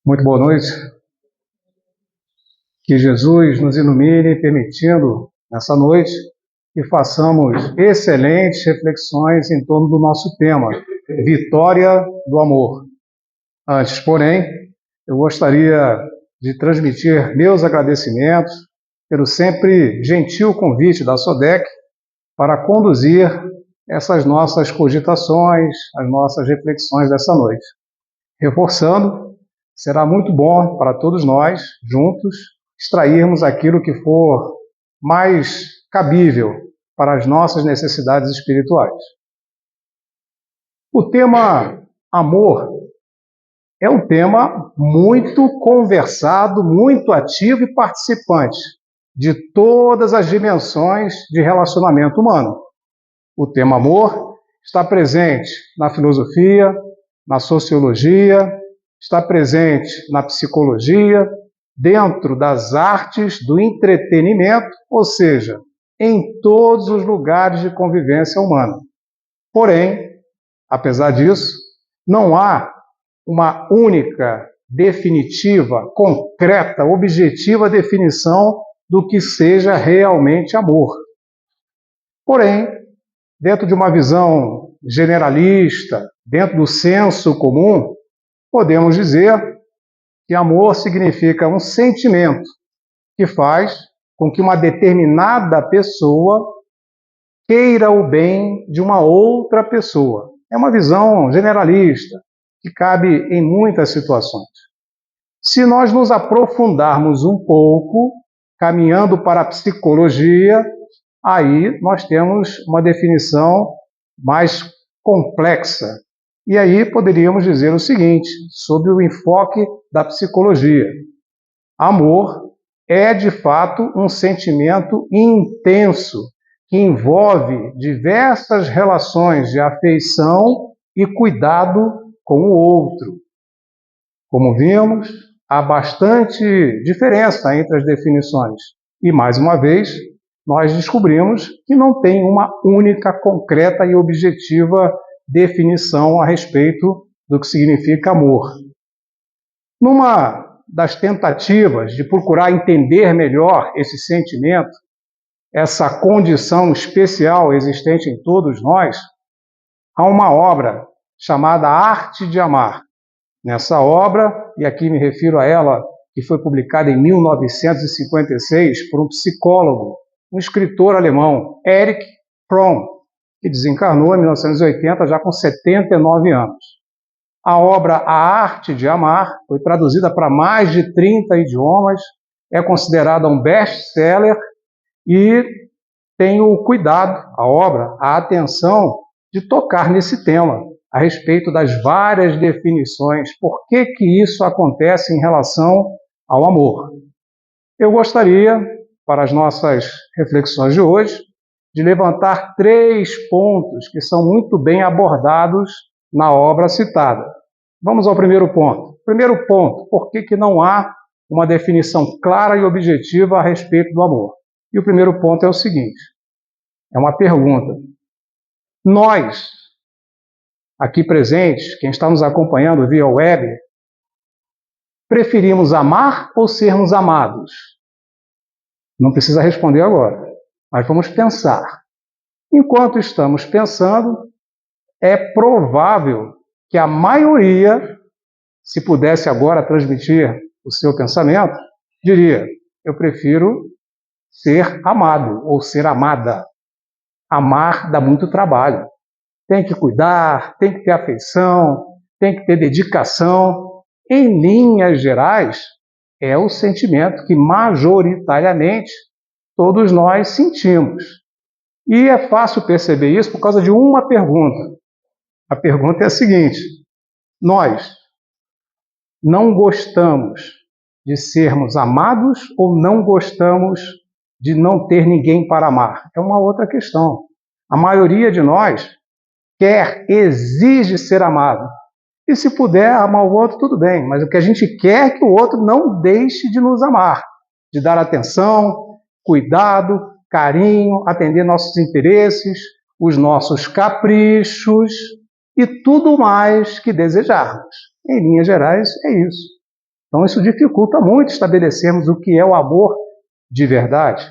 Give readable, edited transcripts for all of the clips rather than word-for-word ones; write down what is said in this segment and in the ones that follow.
Muito boa noite. Que Jesus nos ilumine, permitindo, nessa noite, que façamos excelentes reflexões em torno do nosso tema, Vitória do Amor. Antes, porém, eu gostaria de transmitir meus agradecimentos pelo sempre gentil convite da SODEC para conduzir essas nossas cogitações, as nossas reflexões dessa noite. Reforçando, será muito bom para todos nós, juntos, extrairmos aquilo que for mais cabível para as nossas necessidades espirituais. O tema amor é um tema muito conversado, muito ativo e participante de todas as dimensões de relacionamento humano. O tema amor está presente na filosofia, na sociologia, está presente na psicologia, dentro das artes do entretenimento, ou seja, em todos os lugares de convivência humana. Porém, apesar disso, não há uma única, definitiva, concreta, objetiva definição do que seja realmente amor. Porém, dentro de uma visão generalista, dentro do senso comum, podemos dizer que amor significa um sentimento que faz com que uma determinada pessoa queira o bem de uma outra pessoa. É uma visão generalista que cabe em muitas situações. Se nós nos aprofundarmos um pouco, caminhando para a psicologia, aí nós temos uma definição mais complexa. E aí poderíamos dizer o seguinte, sob o enfoque da psicologia. Amor é, de fato, um sentimento intenso que envolve diversas relações de afeição e cuidado com o outro. Como vimos, há bastante diferença entre as definições. E, mais uma vez, nós descobrimos que não tem uma única, concreta e objetiva definição a respeito do que significa amor. Numa das tentativas de procurar entender melhor esse sentimento, essa condição especial existente em todos nós, há uma obra chamada Arte de Amar. Nessa obra, e aqui me refiro a ela, que foi publicada em 1956 por um psicólogo, um escritor alemão, Erich Fromm, que desencarnou em 1980, já com 79 anos. A obra A Arte de Amar foi traduzida para mais de 30 idiomas, é considerada um best-seller e tem o cuidado, a obra, a atenção de tocar nesse tema, a respeito das várias definições, por que isso acontece em relação ao amor. Eu gostaria, para as nossas reflexões de hoje, de levantar 3 pontos que são muito bem abordados na obra citada. Vamos ao primeiro ponto. Primeiro ponto, por que não há uma definição clara e objetiva a respeito do amor? E o primeiro ponto é o seguinte, é uma pergunta. Nós, aqui presentes, quem está nos acompanhando via web, preferimos amar ou sermos amados? Não precisa responder agora. Mas vamos pensar. Enquanto estamos pensando, é provável que a maioria, se pudesse agora transmitir o seu pensamento, diria, eu prefiro ser amado ou ser amada. Amar dá muito trabalho. Tem que cuidar, tem que ter afeição, tem que ter dedicação. Em linhas gerais, é o sentimento que majoritariamente todos nós sentimos. E é fácil perceber isso por causa de uma pergunta. A pergunta é a seguinte, nós não gostamos de sermos amados ou não gostamos de não ter ninguém para amar? É uma outra questão. A maioria de nós exige ser amado. E se puder amar o outro, tudo bem, mas o que a gente quer é que o outro não deixe de nos amar, de dar atenção, cuidado, carinho, atender nossos interesses, os nossos caprichos e tudo mais que desejarmos. Em linhas gerais, é isso. Então isso dificulta muito estabelecermos o que é o amor de verdade.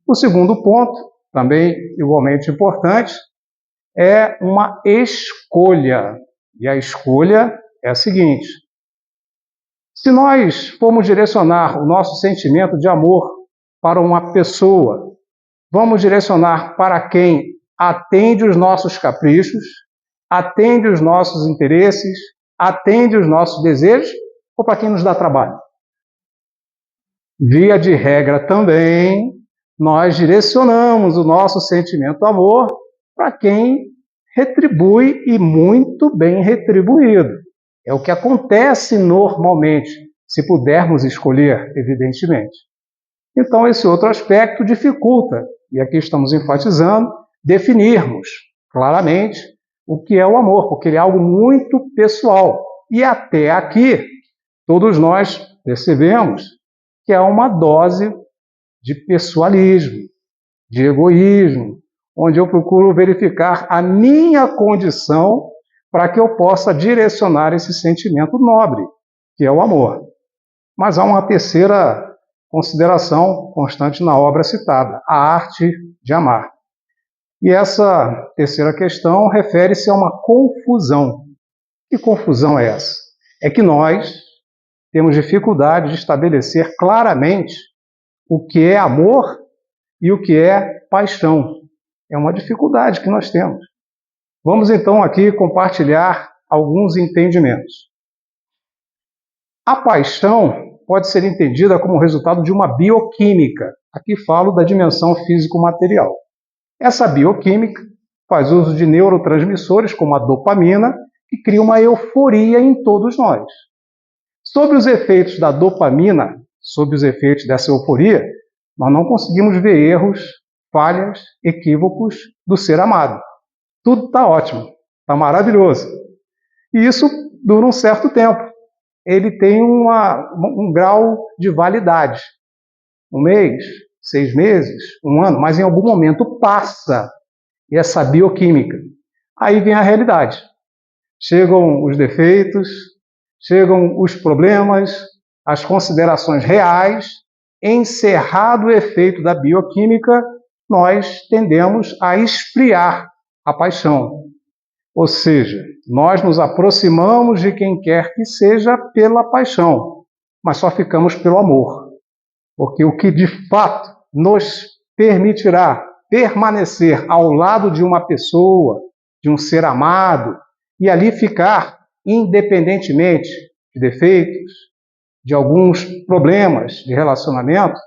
O segundo ponto, também igualmente importante, é uma escolha. E a escolha é a seguinte: se nós formos direcionar o nosso sentimento de amor para uma pessoa, vamos direcionar para quem atende os nossos caprichos, atende os nossos interesses, atende os nossos desejos, ou para quem nos dá trabalho? Via de regra também, nós direcionamos o nosso sentimento de amor para quem retribui e muito bem retribuído. É o que acontece normalmente, se pudermos escolher, evidentemente. Então, esse outro aspecto dificulta, e aqui estamos enfatizando, definirmos claramente o que é o amor, porque ele é algo muito pessoal. E até aqui, todos nós percebemos que é uma dose de pessoalismo, de egoísmo, onde eu procuro verificar a minha condição para que eu possa direcionar esse sentimento nobre, que é o amor. Mas há uma terceira consideração constante na obra citada, a arte de amar. E essa terceira questão refere-se a uma confusão. Que confusão é essa? É que nós temos dificuldade de estabelecer claramente o que é amor e o que é paixão. É uma dificuldade que nós temos. Vamos então aqui compartilhar alguns entendimentos. A paixão pode ser entendida como resultado de uma bioquímica. Aqui falo da dimensão físico-material. Essa bioquímica faz uso de neurotransmissores, como a dopamina, que cria uma euforia em todos nós. Sobre os efeitos da dopamina, sobre os efeitos dessa euforia, nós não conseguimos ver erros, falhas, equívocos do ser amado. Tudo está ótimo, está maravilhoso. E isso dura um certo tempo. Ele tem um grau de validade. Um mês, 6 meses, um ano, mas em algum momento passa essa bioquímica. Aí vem a realidade. Chegam os defeitos, chegam os problemas, as considerações reais. Encerrado o efeito da bioquímica, nós tendemos a esfriar a paixão. Ou seja, nós nos aproximamos de quem quer que seja pela paixão, mas só ficamos pelo amor. Porque o que de fato nos permitirá permanecer ao lado de uma pessoa, de um ser amado, e ali ficar independentemente de defeitos, de alguns problemas de relacionamento,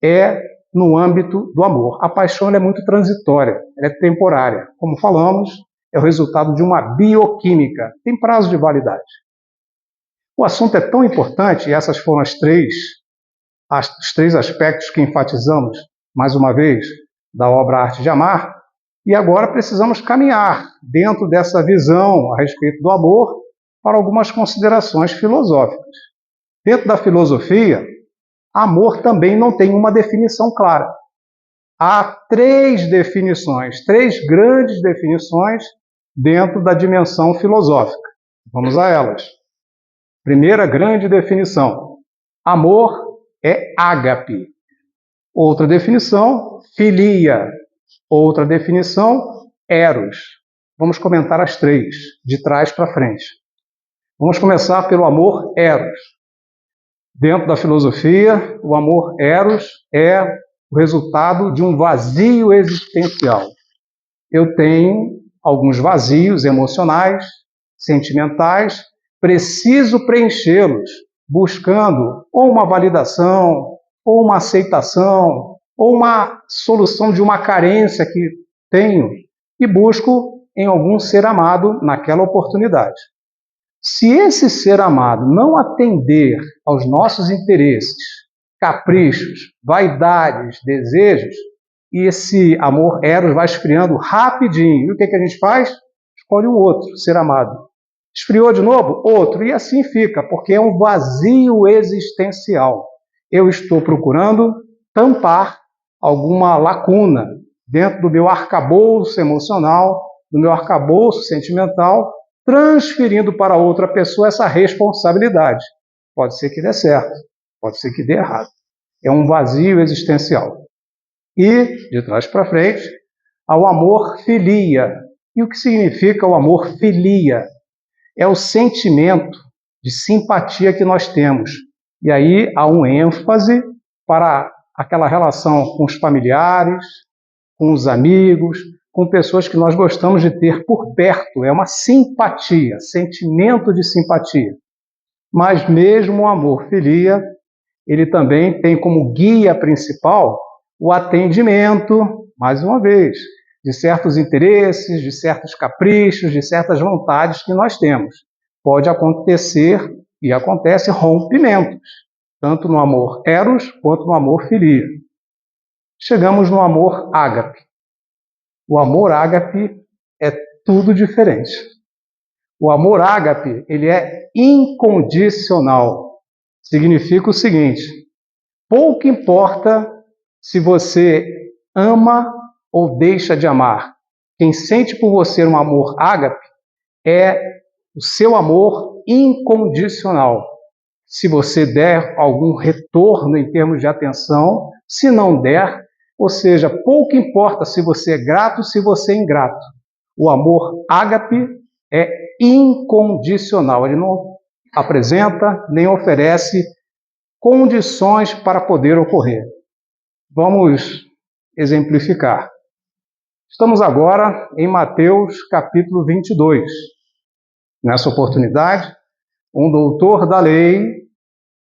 é no âmbito do amor. A paixão é muito transitória, ela é temporária. Como falamos, é o resultado de uma bioquímica, tem prazo de validade. O assunto é tão importante, e essas foram os três aspectos que enfatizamos, mais uma vez, da obra Arte de Amar, e agora precisamos caminhar dentro dessa visão a respeito do amor para algumas considerações filosóficas. Dentro da filosofia, amor também não tem uma definição clara. Há 3 definições, 3 grandes definições dentro da dimensão filosófica. Vamos a elas. Primeira grande definição: amor é ágape. Outra definição, filia. Outra definição, eros. Vamos comentar as 3, de trás para frente. Vamos começar pelo amor eros. Dentro da filosofia, o amor eros é o resultado de um vazio existencial. Eu tenho alguns vazios emocionais, sentimentais, preciso preenchê-los, buscando ou uma validação, ou uma aceitação, ou uma solução de uma carência que tenho, e busco em algum ser amado naquela oportunidade. Se esse ser amado não atender aos nossos interesses, caprichos, vaidades, desejos, e esse amor eros vai esfriando rapidinho. E o que a gente faz? Escolhe um outro ser amado. Esfriou de novo? Outro. E assim fica, porque é um vazio existencial. Eu estou procurando tampar alguma lacuna dentro do meu arcabouço emocional, do meu arcabouço sentimental, transferindo para outra pessoa essa responsabilidade. Pode ser que dê certo, pode ser que dê errado. É um vazio existencial. E, de trás para frente, ao amor filia. E o que significa o amor filia? É o sentimento de simpatia que nós temos. E aí há um ênfase para aquela relação com os familiares, com os amigos, com pessoas que nós gostamos de ter por perto. É uma simpatia, sentimento de simpatia. Mas mesmo o amor filia, ele também tem como guia principal o atendimento, mais uma vez, de certos interesses, de certos caprichos, de certas vontades que nós temos. Pode acontecer, e acontece, rompimentos, tanto no amor eros quanto no amor filia. Chegamos no amor ágape. O amor ágape é tudo diferente. O amor ágape, ele é incondicional. Significa o seguinte: pouco importa se você ama ou deixa de amar. Quem sente por você um amor ágape é o seu amor incondicional. Se você der algum retorno em termos de atenção, se não der, ou seja, pouco importa se você é grato ou se você é ingrato. O amor ágape é incondicional. Ele não apresenta nem oferece condições para poder ocorrer. Vamos exemplificar. Estamos agora em Mateus capítulo 22. Nessa oportunidade, um doutor da lei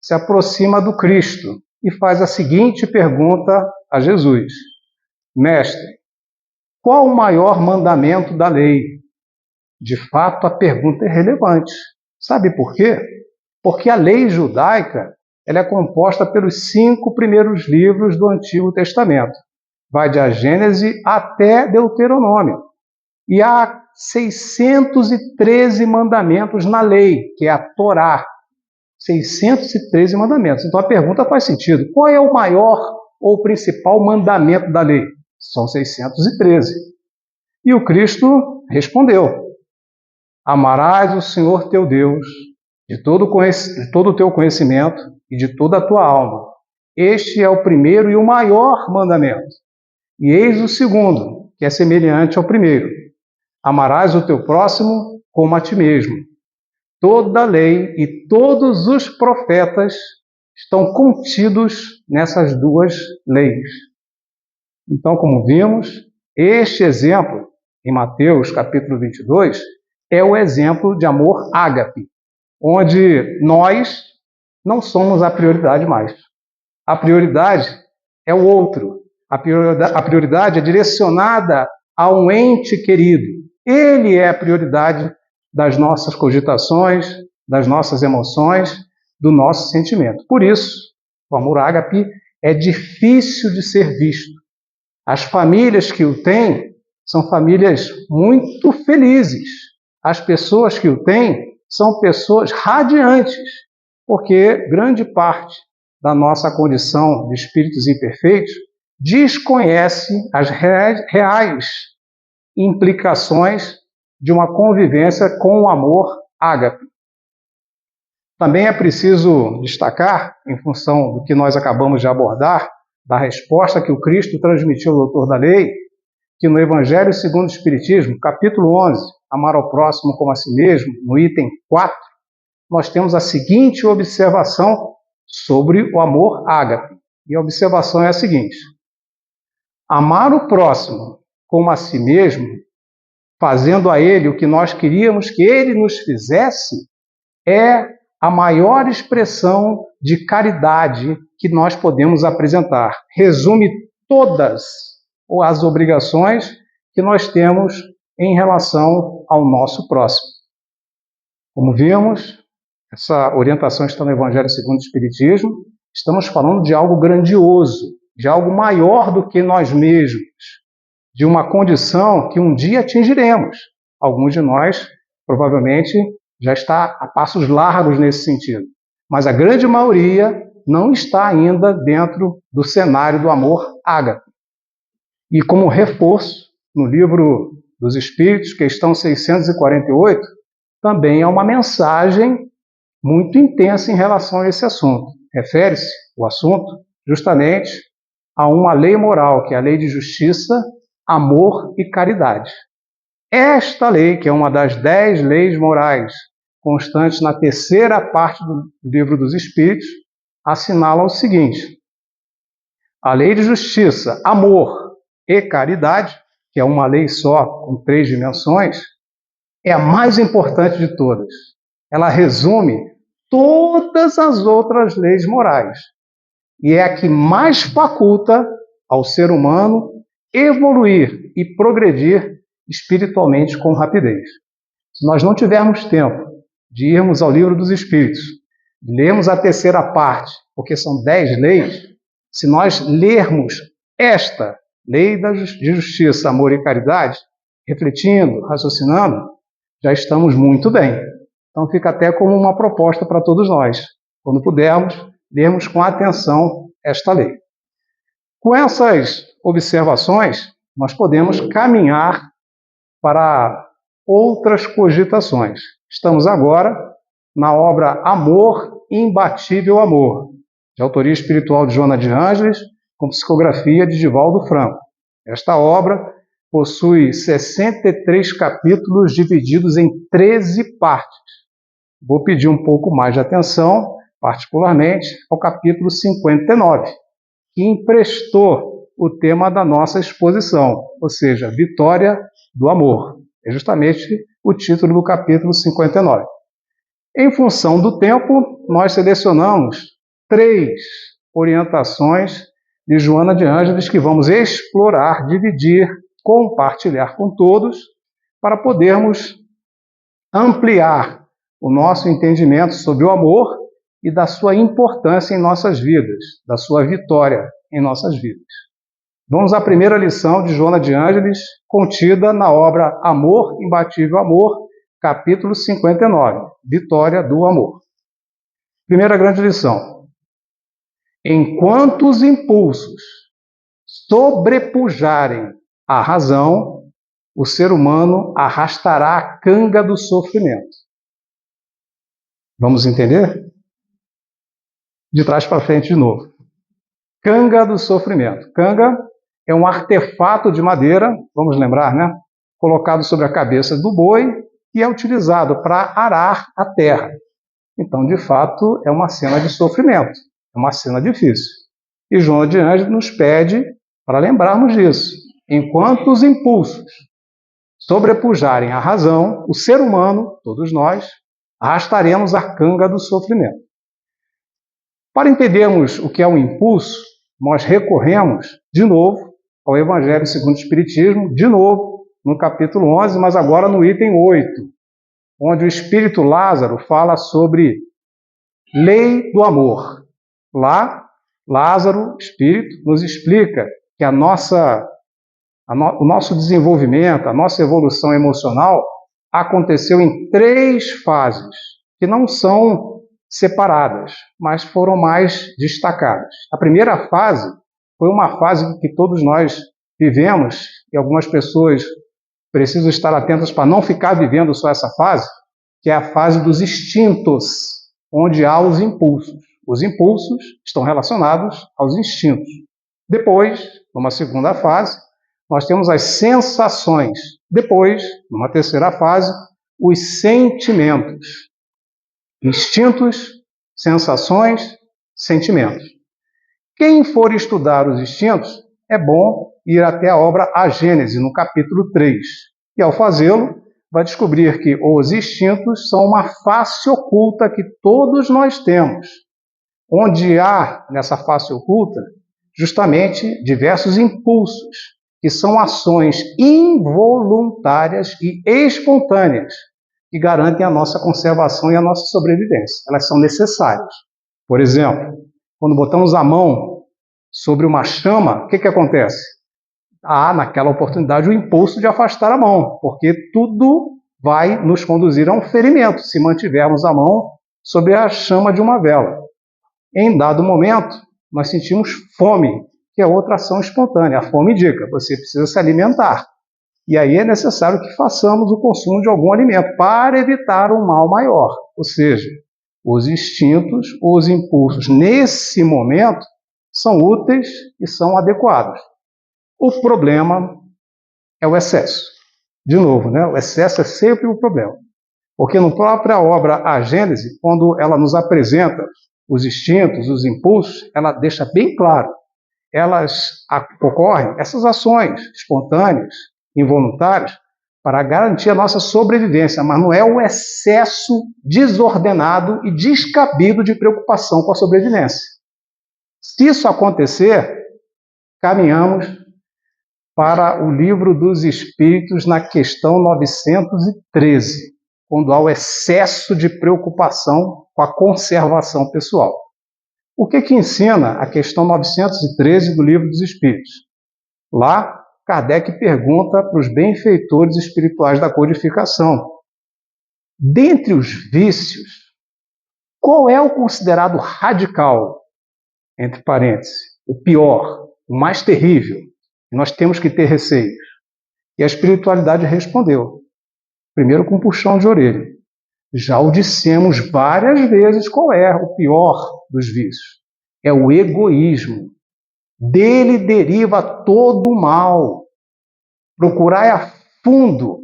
se aproxima do Cristo e faz a seguinte pergunta a Jesus: Mestre, qual o maior mandamento da lei? De fato, a pergunta é relevante. Sabe por quê? Porque a lei judaica ela é composta pelos 5 primeiros livros do Antigo Testamento. Vai de a Gênese até Deuteronômio. E há 613 mandamentos na lei, que é a Torá. 613 mandamentos. Então a pergunta faz sentido. Qual é o maior ou principal mandamento da lei? São 613. E o Cristo respondeu: Amarás o Senhor teu Deus de todo o teu conhecimento e de toda a tua alma. Este é o primeiro e o maior mandamento. E eis o segundo, que é semelhante ao primeiro: amarás o teu próximo como a ti mesmo. Toda a lei e todos os profetas estão contidos nessas duas leis. Então, como vimos, este exemplo, em Mateus capítulo 22, é o exemplo de amor ágape, onde nós não somos a prioridade mais. A prioridade é o outro. A prioridade é direcionada a um ente querido. Ele é a prioridade das nossas cogitações, das nossas emoções, do nosso sentimento. Por isso, o amor ágape é difícil de ser visto. As famílias que o têm são famílias muito felizes. As pessoas que o têm são pessoas radiantes, porque grande parte da nossa condição de espíritos imperfeitos desconhece as reais implicações de uma convivência com o amor ágape. Também é preciso destacar, em função do que nós acabamos de abordar, da resposta que o Cristo transmitiu ao doutor da lei, que no Evangelho segundo o Espiritismo, capítulo 11, amar ao próximo como a si mesmo, no item 4, nós temos a seguinte observação sobre o amor ágape. E a observação é a seguinte: amar o próximo como a si mesmo, fazendo a ele o que nós queríamos que ele nos fizesse, é a maior expressão de caridade que nós podemos apresentar. Resume todas as obrigações que nós temos em relação ao nosso próximo. Como vimos, essa orientação está no Evangelho segundo o Espiritismo. Estamos falando de algo grandioso, de algo maior do que nós mesmos, de uma condição que um dia atingiremos. Alguns de nós, provavelmente, já está a passos largos nesse sentido. Mas a grande maioria não está ainda dentro do cenário do amor ágape. E como reforço, no Livro dos Espíritos, questão 648, também é uma mensagem muito intensa em relação a esse assunto. Refere-se o assunto justamente a uma lei moral, que é a lei de justiça, amor e caridade. Esta lei, que é uma das 10 leis morais constantes na terceira parte do Livro dos Espíritos, assinala o seguinte: a lei de justiça, amor e caridade, que é uma lei só, com 3 dimensões, é a mais importante de todas. Ela resume todas as outras leis morais e é a que mais faculta ao ser humano evoluir e progredir espiritualmente com rapidez. Se nós não tivermos tempo de irmos ao Livro dos Espíritos, lermos a terceira parte, porque são 10 leis, se nós lermos esta lei de justiça, amor e caridade, refletindo, raciocinando, já estamos muito bem. Então fica até como uma proposta para todos nós, quando pudermos, lermos com atenção esta lei. Com essas observações, nós podemos caminhar para outras cogitações. Estamos agora na obra Amor, Imbatível Amor, de autoria espiritual de Joana de Ângeles, com psicografia de Divaldo Franco. Esta obra possui 63 capítulos divididos em 13 partes. Vou pedir um pouco mais de atenção, particularmente ao capítulo 59, que emprestou o tema da nossa exposição, ou seja, Vitória do Amor. É justamente o título do capítulo 59. Em função do tempo, nós selecionamos 3 orientações de Joana de Ângeles que vamos explorar, dividir, compartilhar com todos, para podermos ampliar o nosso entendimento sobre o amor e da sua importância em nossas vidas, da sua vitória em nossas vidas. Vamos à primeira lição de Joana de Ângeles, contida na obra Amor, Imbatível Amor, capítulo 59, Vitória do Amor. Primeira grande lição: enquanto os impulsos sobrepujarem a razão, o ser humano arrastará a canga do sofrimento. Vamos entender? De trás para frente de novo. Canga do sofrimento. Canga é um artefato de madeira, vamos lembrar, né? Colocado sobre a cabeça do boi e é utilizado para arar a terra. Então, de fato, é uma cena de sofrimento, é uma cena difícil. E Joana de Ângeles nos pede para lembrarmos disso. Enquanto os impulsos sobrepujarem a razão, o ser humano, todos nós, arrastaremos a canga do sofrimento. Para entendermos o que é um impulso, nós recorremos, de novo, ao Evangelho segundo o Espiritismo, de novo, no capítulo 11, mas agora no item 8, onde o Espírito Lázaro fala sobre lei do amor. Lá, Lázaro, Espírito, nos explica que o nosso desenvolvimento, a nossa evolução emocional aconteceu em 3 fases, que não são separadas, mas foram mais destacadas. A primeira fase foi uma fase que todos nós vivemos, e algumas pessoas precisam estar atentas para não ficar vivendo só essa fase, que é a fase dos instintos, onde há os impulsos. Os impulsos estão relacionados aos instintos. Depois, numa segunda fase, nós temos as sensações. Depois, numa terceira fase, os sentimentos. Instintos, sensações, sentimentos. Quem for estudar os instintos, é bom ir até a obra A Gênese, no capítulo 3. E ao fazê-lo, vai descobrir que os instintos são uma face oculta que todos nós temos, onde há, nessa face oculta, justamente diversos impulsos, que são ações involuntárias e espontâneas, que garantem a nossa conservação e a nossa sobrevivência. Elas são necessárias. Por exemplo, quando botamos a mão sobre uma chama, o que acontece? Há, naquela oportunidade, o impulso de afastar a mão, porque tudo vai nos conduzir a um ferimento, se mantivermos a mão sobre a chama de uma vela. Em dado momento, nós sentimos fome, que é outra ação espontânea. A fome indica, você precisa se alimentar. E aí é necessário que façamos o consumo de algum alimento para evitar um mal maior. Ou seja, Os instintos, os impulsos, nesse momento, são úteis e são adequados. O problema é o excesso. De novo, né? O excesso é sempre um problema. Porque na própria obra A Gênese, quando ela nos apresenta os instintos, os impulsos, ela deixa bem claro. Elas ocorrem, essas ações espontâneas, involuntárias, para garantir a nossa sobrevivência, mas não é o excesso desordenado e descabido de preocupação com a sobrevivência. Se isso acontecer, caminhamos para o Livro dos Espíritos na questão 913, quando há o excesso de preocupação com a conservação pessoal. O que ensina a questão 913 do Livro dos Espíritos? Lá, Kardec pergunta para os benfeitores espirituais da codificação: dentre os vícios, qual é o considerado radical, entre parênteses, o pior, o mais terrível? Nós temos que ter receios. E a espiritualidade respondeu, primeiro com um puxão de orelha. Já o dissemos várias vezes qual é o pior dos vícios. É o egoísmo. Dele deriva todo o mal. Procurai a fundo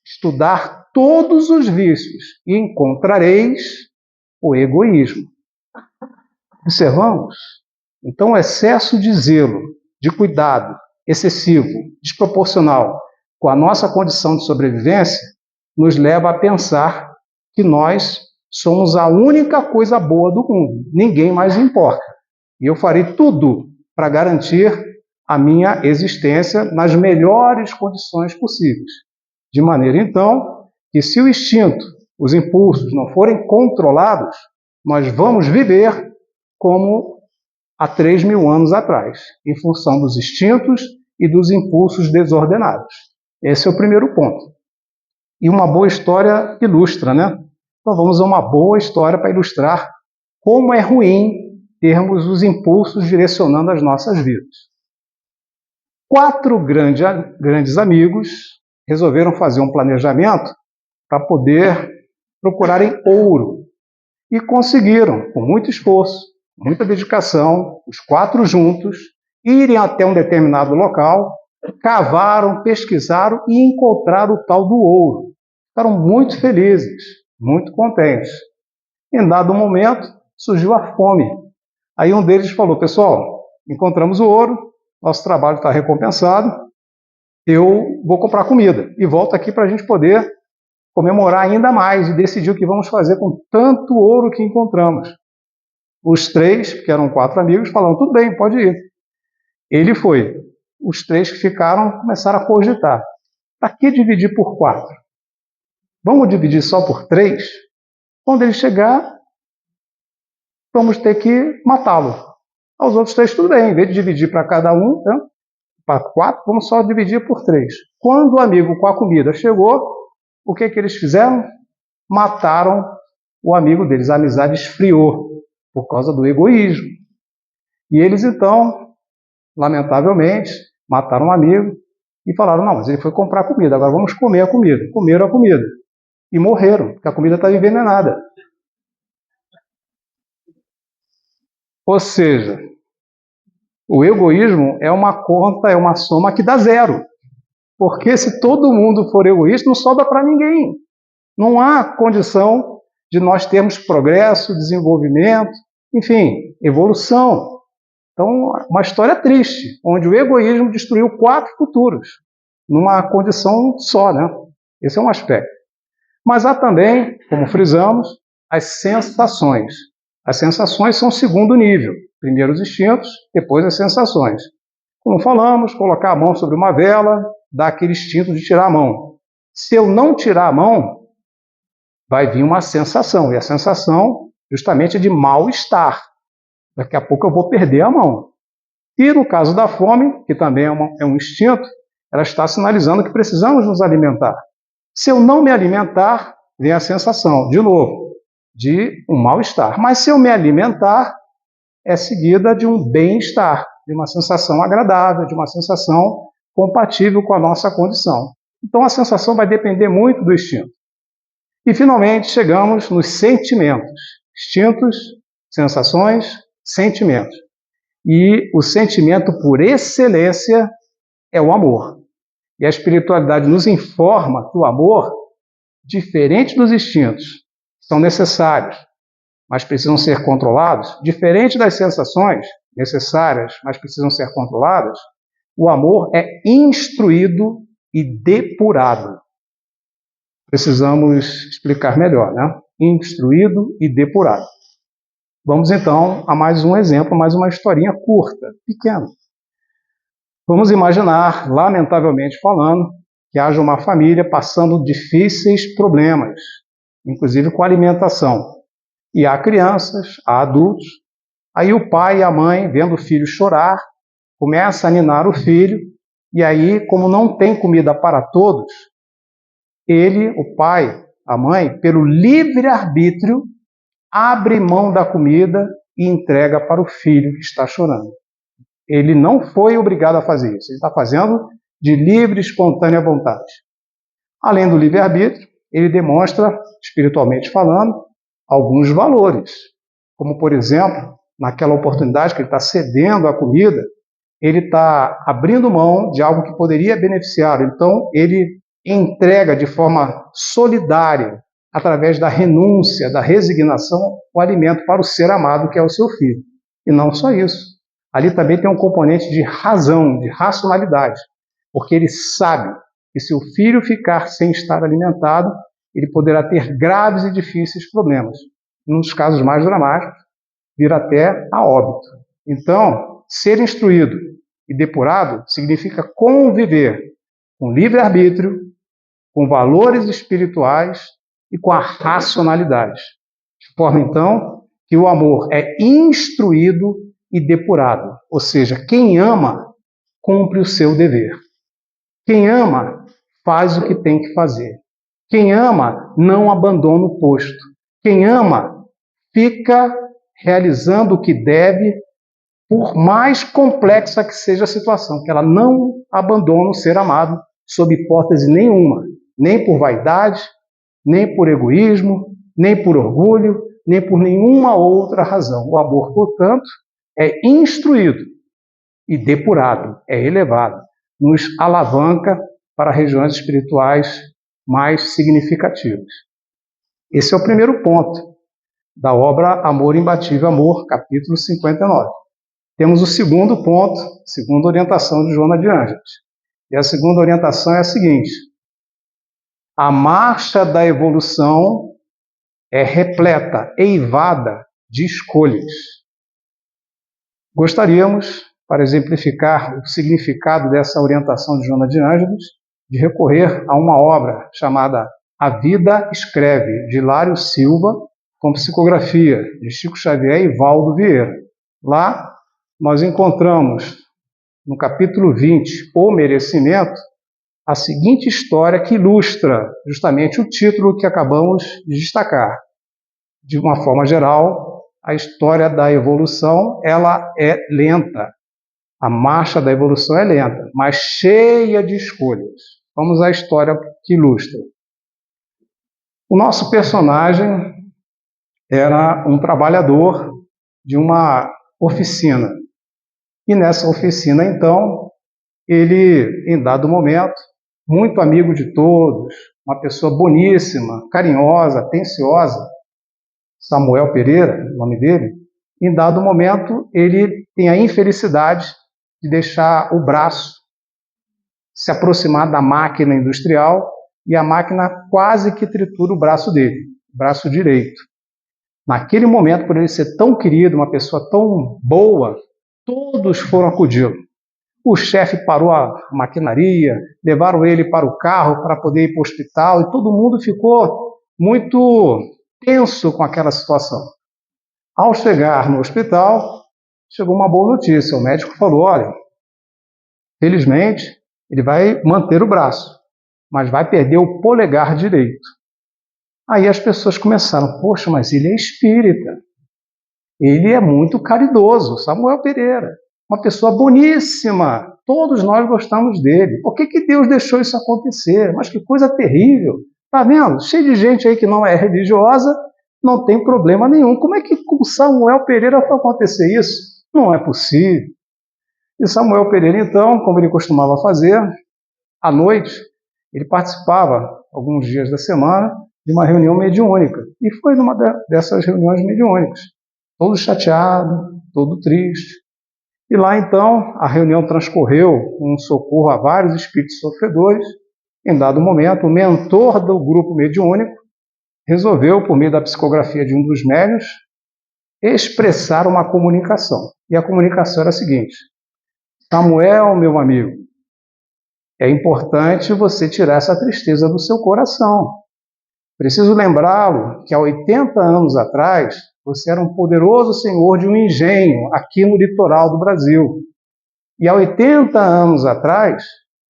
estudar todos os vícios e encontrareis o egoísmo. Observamos? Então, o excesso de zelo, de cuidado excessivo, desproporcional com a nossa condição de sobrevivência, nos leva a pensar que nós somos a única coisa boa do mundo. Ninguém mais importa. E eu farei tudo para garantir a minha existência nas melhores condições possíveis. De maneira, então, que se o instinto, os impulsos não forem controlados, nós vamos viver como há 3.000 anos atrás, em função dos instintos e dos impulsos desordenados. Esse é o primeiro ponto. E uma boa história ilustra, né? Então vamos a uma boa história para ilustrar como é ruim termos os impulsos direcionando as nossas vidas. 4 grandes amigos resolveram fazer um planejamento para poder procurarem ouro. E conseguiram, com muito esforço, muita dedicação, os 4 juntos, irem até um determinado local, cavaram, pesquisaram e encontraram o tal do ouro. Ficaram muito felizes, muito contentes. Em dado momento, surgiu a fome. Aí um deles falou: pessoal, encontramos o ouro, nosso trabalho está recompensado, eu vou comprar comida e volto aqui para a gente poder comemorar ainda mais e decidir o que vamos fazer com tanto ouro que encontramos. Os 3, que eram 4 amigos, falaram: tudo bem, pode ir. Ele foi. Os 3 que ficaram começaram a cogitar: para que dividir por 4? Vamos dividir só por 3? Quando ele chegar, vamos ter que matá-lo. Aos outros 3, tudo bem, em vez de dividir para cada um, né, para 4, vamos só dividir por 3. Quando o amigo com a comida chegou, o que eles fizeram? Mataram o amigo deles. A amizade esfriou por causa do egoísmo. E eles, então, lamentavelmente, mataram um amigo e falaram: não, mas ele foi comprar comida, agora vamos comer a comida. Comeram a comida. E morreram, porque a comida estava envenenada. Ou seja, o egoísmo é uma conta, é uma soma que dá zero. Porque se todo mundo for egoísta, não sobra para ninguém. Não há condição de nós termos progresso, desenvolvimento, enfim, evolução. Então, uma história triste, onde o egoísmo destruiu 4 futuros, numa condição só, né? Esse é um aspecto. Mas há também, como frisamos, as sensações. As sensações são o segundo nível. Primeiro os instintos, depois as sensações. Como falamos, colocar a mão sobre uma vela, dá aquele instinto de tirar a mão. Se eu não tirar a mão, vai vir uma sensação. E a sensação, justamente, é de mal-estar. Daqui a pouco eu vou perder a mão. E no caso da fome, que também é um instinto, ela está sinalizando que precisamos nos alimentar. Se eu não me alimentar, vem a sensação, de novo, de um mal-estar. Mas se eu me alimentar, é seguida de um bem-estar, de uma sensação agradável, de uma sensação compatível com a nossa condição. Então a sensação vai depender muito do instinto. E finalmente chegamos nos sentimentos. instintos, sensações, sentimentos. E o sentimento por excelência é o amor. E a espiritualidade nos informa que o amor, diferente dos instintos, são necessários, mas precisam ser controlados, diferente das sensações, necessárias, mas precisam ser controladas, o amor é instruído e depurado. Precisamos explicar melhor, né? Instruído e depurado. Vamos então a mais um exemplo, mais uma historinha curta, pequena. Vamos imaginar, lamentavelmente falando, que haja uma família passando difíceis problemas, inclusive com a alimentação. E há crianças, há adultos. Aí o pai e a mãe, vendo o filho chorar, começa a ninar o filho, e aí, como não tem comida para todos, ele, o pai, a mãe, pelo livre-arbítrio, abre mão da comida e entrega para o filho que está chorando. Ele não foi obrigado a fazer isso, ele está fazendo de livre e espontânea vontade. Além do livre-arbítrio, ele demonstra, espiritualmente falando, alguns valores, como, por exemplo, naquela oportunidade que ele está cedendo a comida, ele está abrindo mão de algo que poderia beneficiar. Então, ele entrega de forma solidária, através da renúncia, da resignação, o alimento para o ser amado, que é o seu filho. E não só isso. Ali também tem um componente de razão, de racionalidade, porque ele sabe que se o filho ficar sem estar alimentado, ele poderá ter graves e difíceis problemas. Nos casos mais dramáticos, vir até a óbito. Então, ser instruído e depurado significa conviver com livre-arbítrio, com valores espirituais e com a racionalidade. De forma, então, que o amor é instruído e depurado. Ou seja, quem ama, cumpre o seu dever. Quem ama, faz o que tem que fazer. Quem ama, não abandona o posto. Quem ama, fica realizando o que deve, por mais complexa que seja a situação, que ela não abandona o ser amado sob hipótese nenhuma, nem por vaidade, nem por egoísmo, nem por orgulho, nem por nenhuma outra razão. O amor, portanto, é instruído e depurado, é elevado, nos alavanca para regiões espirituais mais significativas. Esse é o primeiro ponto da obra Amor Imbatível Amor, capítulo 59. Temos o segundo ponto, segunda orientação de Joana de Ângeles. E a segunda orientação é a seguinte: a marcha da evolução é repleta, eivada de escolhas. Gostaríamos, para exemplificar o significado dessa orientação de Joana de Ângeles, de recorrer a uma obra chamada A Vida Escreve, de Hilário Silva, com psicografia de Chico Xavier e Valdo Vieira. Lá nós encontramos, no capítulo 20, O Merecimento, a seguinte história que ilustra justamente o título que acabamos de destacar. De uma forma geral, a história da evolução, ela é lenta. A marcha da evolução é lenta, mas cheia de escolhas. Vamos à história que ilustra. O nosso personagem era um trabalhador de uma oficina. E nessa oficina, então, ele, em dado momento, muito amigo de todos, uma pessoa boníssima, carinhosa, atenciosa, Samuel Pereira, o nome dele, em dado momento, ele tem a infelicidade de deixar o braço se aproximar da máquina industrial e a máquina quase que tritura o braço dele, o braço direito. Naquele momento, por ele ser tão querido, uma pessoa tão boa, todos foram acudi-lo. O chefe parou a maquinaria, levaram ele para o carro para poder ir para o hospital e todo mundo ficou muito tenso com aquela situação. Ao chegar no hospital, chegou uma boa notícia. O médico falou: olha, felizmente ele vai manter o braço, mas vai perder o polegar direito. Aí as pessoas começaram: poxa, mas ele é espírita. Ele é muito caridoso, Samuel Pereira. Uma pessoa boníssima. Todos nós gostamos dele. Por que Deus deixou isso acontecer? Mas que coisa terrível. Tá vendo? Cheio de gente aí que não é religiosa Não tem problema nenhum. Como é que com Samuel Pereira foi acontecer isso? Não é possível. E Samuel Pereira, então, como ele costumava fazer, à noite, ele participava, alguns dias da semana, de uma reunião mediúnica. E foi numa dessas reuniões mediúnicas. Todo chateado, todo triste. E lá, então, a reunião transcorreu com um socorro a vários espíritos sofredores. Em dado momento, o mentor do grupo mediúnico resolveu, por meio da psicografia de um dos médiuns, expressar uma comunicação. E a comunicação era a seguinte: Samuel, meu amigo, é importante você tirar essa tristeza do seu coração. Preciso lembrá-lo que há 80 anos atrás, você era um poderoso senhor de um engenho aqui no litoral do Brasil. E há 80 anos atrás,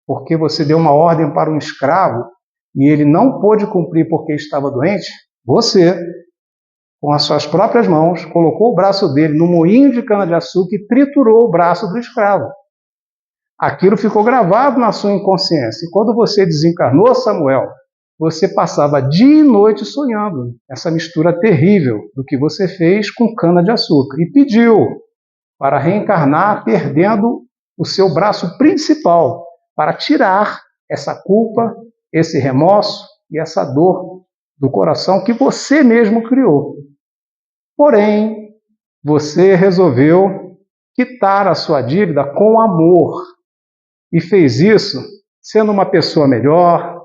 porque você deu uma ordem para um escravo e ele não pôde cumprir porque estava doente, você, com as suas próprias mãos, colocou o braço dele no moinho de cana-de-açúcar e triturou o braço do escravo. Aquilo ficou gravado na sua inconsciência. E quando você desencarnou, Samuel, você passava dia e noite sonhando essa mistura terrível do que você fez com cana-de-açúcar. E pediu para reencarnar perdendo o seu braço principal, para tirar essa culpa, esse remorso e essa dor do coração que você mesmo criou. Porém, você resolveu quitar a sua dívida com amor e fez isso sendo uma pessoa melhor,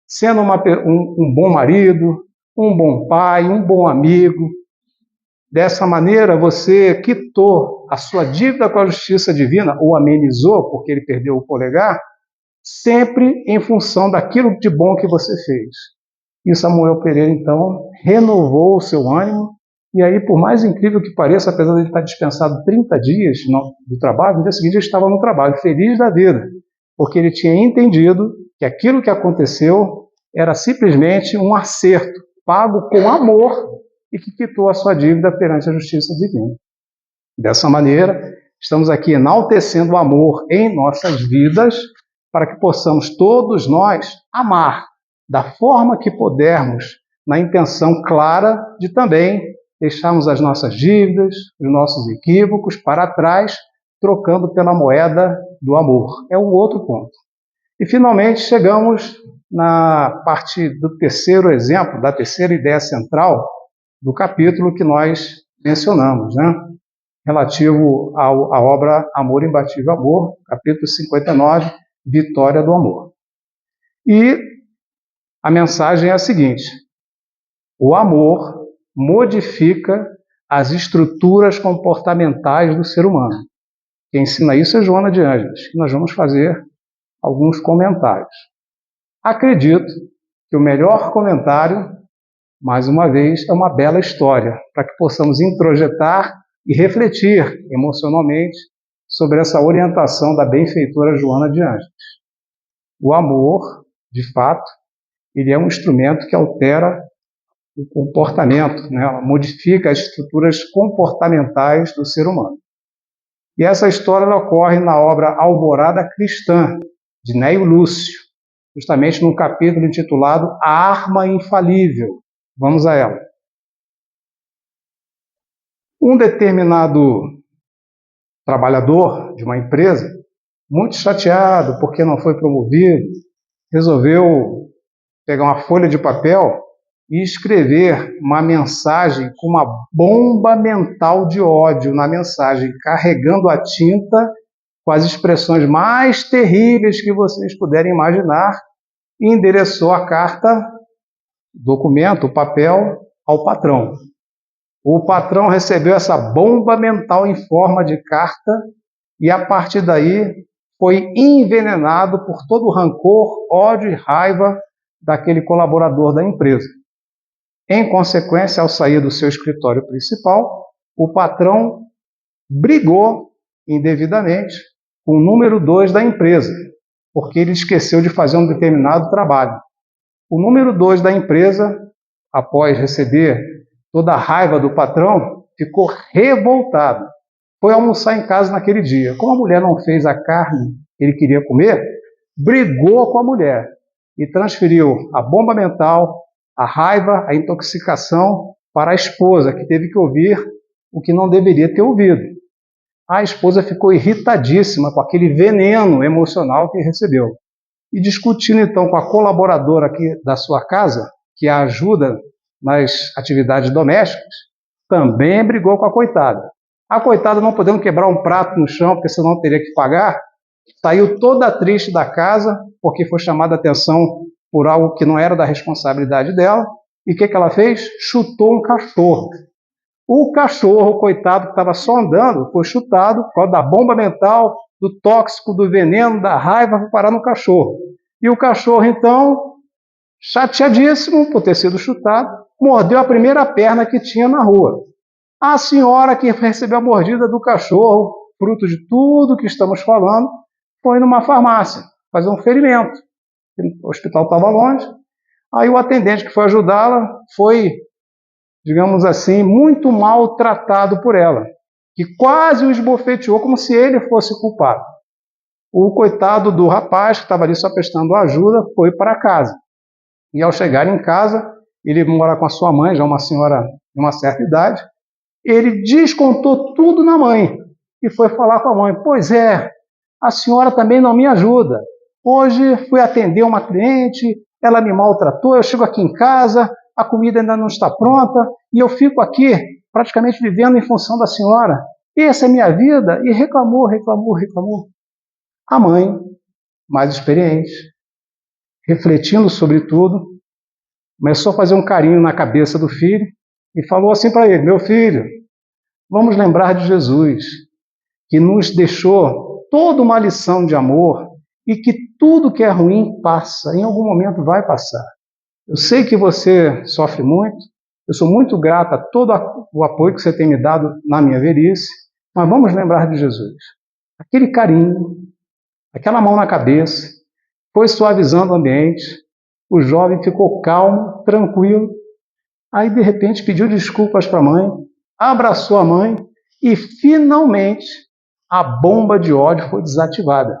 sendo um bom marido, um bom pai, um bom amigo. Dessa maneira, você quitou a sua dívida com a justiça divina, ou amenizou, porque ele perdeu o polegar, sempre em função daquilo de bom que você fez. E Samuel Pereira, então, renovou o seu ânimo, e aí, por mais incrível que pareça, apesar de ele estar dispensado 30 dias do trabalho, no dia seguinte ele estava no trabalho, feliz da vida, porque ele tinha entendido que aquilo que aconteceu era simplesmente um acerto, pago com amor, e que quitou a sua dívida perante a justiça divina. Dessa maneira, estamos aqui enaltecendo o amor em nossas vidas, para que possamos todos nós amar da forma que pudermos, na intenção clara de também deixarmos as nossas dívidas, os nossos equívocos para trás, trocando pela moeda do amor. É um outro ponto. E, finalmente, chegamos na parte do terceiro exemplo, da terceira ideia central do capítulo que nós mencionamos, né? Relativo à obra Amor Imbatível Amor, capítulo 59, Vitória do Amor. E a mensagem é a seguinte: o amor modifica as estruturas comportamentais do ser humano. Quem ensina isso é Joana de Ângeles, e nós vamos fazer alguns comentários. Acredito que o melhor comentário, mais uma vez, é uma bela história, para que possamos introjetar e refletir emocionalmente sobre essa orientação da benfeitora Joana de Ângeles. O amor, de fato, ele é um instrumento que altera o comportamento, né? Modifica as estruturas comportamentais do ser humano. E essa história ela ocorre na obra Alvorada Cristã, de Neio Lúcio, justamente no capítulo intitulado A Arma Infalível. Vamos a ela. Um determinado trabalhador de uma empresa, muito chateado porque não foi promovido, resolveu pegar uma folha de papel e escrever uma mensagem com uma bomba mental de ódio na mensagem, carregando a tinta com as expressões mais terríveis que vocês puderem imaginar, e endereçou a carta, documento, o papel, ao patrão. O patrão recebeu essa bomba mental em forma de carta e, a partir daí, foi envenenado por todo o rancor, ódio e raiva daquele colaborador da empresa. Em consequência, ao sair do seu escritório principal, o patrão brigou indevidamente com o número 2 da empresa, porque ele esqueceu de fazer um determinado trabalho. O número 2 da empresa, após receber toda a raiva do patrão, ficou revoltado. Foi almoçar em casa naquele dia. Como a mulher não fez a carne que ele queria comer, brigou com a mulher e transferiu a bomba mental, a raiva, a intoxicação para a esposa, que teve que ouvir o que não deveria ter ouvido. A esposa ficou irritadíssima com aquele veneno emocional que recebeu. E discutindo então com a colaboradora aqui da sua casa, que a ajuda nas atividades domésticas, também brigou com a coitada. A coitada, não podendo quebrar um prato no chão, porque senão teria que pagar, saiu toda triste da casa, porque foi chamada a atenção por algo que não era da responsabilidade dela. E o que ela fez? Chutou um cachorro. O cachorro, coitado, que estava só andando, foi chutado por causa da bomba mental, do tóxico, do veneno, da raiva, foi parar no cachorro. E o cachorro, então, chateadíssimo por ter sido chutado, mordeu a primeira perna que tinha na rua. A senhora que recebeu a mordida do cachorro, fruto de tudo que estamos falando, foi numa farmácia fazer um ferimento. O hospital estava longe. Aí o atendente que foi ajudá-la foi, digamos assim, muito maltratado por ela, que quase o esbofeteou como se ele fosse culpado. O coitado do rapaz, que estava ali só prestando ajuda, foi para casa. E ao chegar em casa, ele mora com a sua mãe, já uma senhora de uma certa idade, ele descontou tudo na mãe e foi falar com a mãe: pois é, a senhora também não me ajuda. Hoje fui atender uma cliente, ela me maltratou, eu chego aqui em casa, a comida ainda não está pronta e eu fico aqui praticamente vivendo em função da senhora. Essa é a minha vida. E reclamou. A mãe, mais experiente, refletindo sobre tudo, começou a fazer um carinho na cabeça do filho e falou assim para ele: meu filho, vamos lembrar de Jesus, que nos deixou toda uma lição de amor e que tudo que é ruim passa, em algum momento vai passar. Eu sei que você sofre muito, eu sou muito grato a todo o apoio que você tem me dado na minha velhice, mas vamos lembrar de Jesus. Aquele carinho, aquela mão na cabeça, foi suavizando o ambiente, o jovem ficou calmo, tranquilo, aí de repente pediu desculpas para a mãe, abraçou a mãe e finalmente a bomba de ódio foi desativada.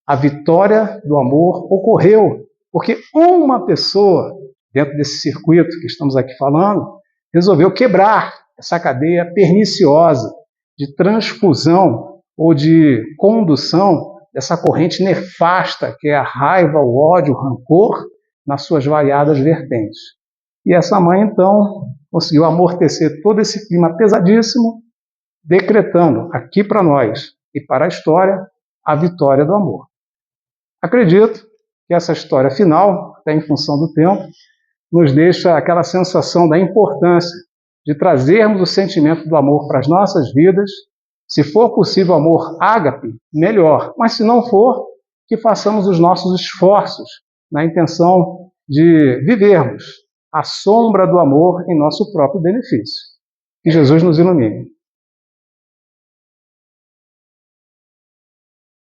A vitória do amor ocorreu, porque uma pessoa, dentro desse circuito que estamos aqui falando, resolveu quebrar essa cadeia perniciosa de transfusão ou de condução dessa corrente nefasta que é a raiva, o ódio, o rancor, nas suas variadas vertentes. E essa mãe, então, conseguiu amortecer todo esse clima pesadíssimo, decretando aqui para nós e para a história a vitória do amor. Acredito que essa história final, até em função do tempo, nos deixa aquela sensação da importância de trazermos o sentimento do amor para as nossas vidas. Se for possível amor ágape, melhor. Mas se não for, que façamos os nossos esforços na intenção de vivermos a sombra do amor em nosso próprio benefício. Que Jesus nos ilumine.